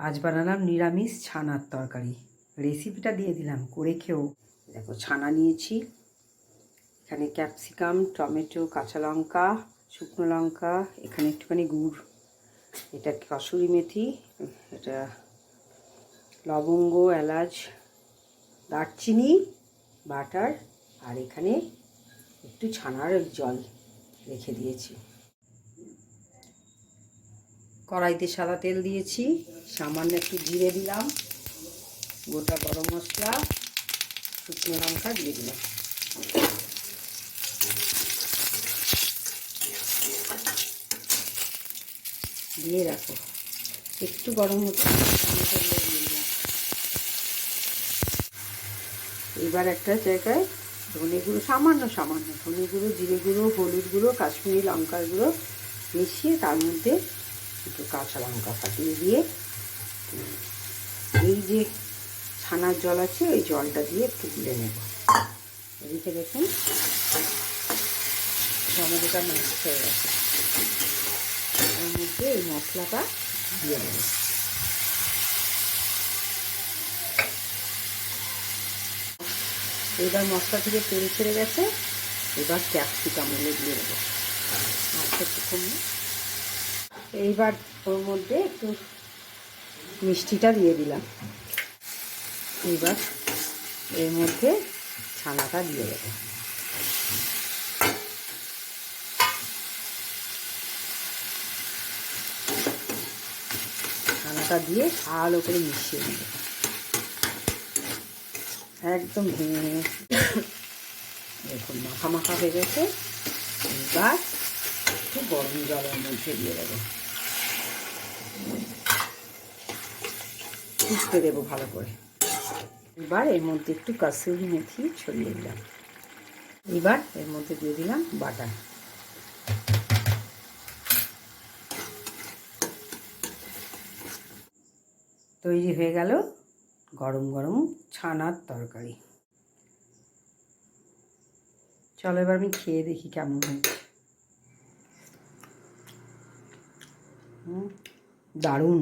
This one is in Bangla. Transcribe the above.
আজ বানালাম নিরামিষ ছানার তরকারি। রেসিপিটা দিয়ে দিলাম, করে খেও। দেখো ছানা নিয়েছি, এখানে ক্যাপসিকাম, টমেটো, কাঁচা লঙ্কা, শুকনো লঙ্কা, এখানে একটুখানি গুড়, এটা কসুরি মেথি, এটা লবঙ্গ, এলাচ, দারচিনি, বাটার, আর এখানে একটু ছানার জল রেখে দিয়েছি। কড়াইতে সাদা তেল দিয়েছি, সামান্য একটু জিরে দিলাম, গোটা গরম মশলা, শুকনো লঙ্কা দিয়ে দিলাম। দিয়ে রাখো, একটু গরম হচ্ছে দিয়ে দিলাম। এবার একটা জায়গায় ধনে গুঁড়ো, সামান্য ধনে গুঁড়ো, জিরে গুঁড়ো, হলুদ গুঁড়ো, কাশ্মীরি লঙ্কার গুঁড়ো মিশিয়ে তার মধ্যে একটু কাঁচা লঙ্কা ফাটিয়ে দিয়ে এই যে ছানার জল আছে ওই জলটা দিয়ে একটু গুলে নেব। এদিকে দেখুন টমেটোটা নষ্ট হয়ে গেছে, এর মধ্যে এই মশলাটা দিয়ে দেব। এবার মশলা থেকে তেল ছেড়ে গেছে, এবার ক্যাপসিকামগুলো দিয়ে দেবো। এইবার ওর মধ্যে একটু মিষ্টিটা দিয়ে দিলাম। এবার এর মধ্যে ছানাটা দিয়ে দেবো। ছানাটা দিয়ে ভালো করে মিশিয়ে নেব, একদম ভেঙে ভেঙে। দেখুন মাখা মাখা হয়ে গেছে। এবার একটু গরম জলের মধ্যে দিয়ে দেবো, ফুটতে দেবো ভালো করে। এবার এর মধ্যে একটু কাসুরি মেথি ছড়িয়ে দিলাম। এবার এর মধ্যে দিয়ে দিলাম বাটার। তৈরি হয়ে গেল গরম গরম ছানার তরকারি। চলো এবার আমি খেয়ে দেখি কেমন হয়েছে। দারুণ।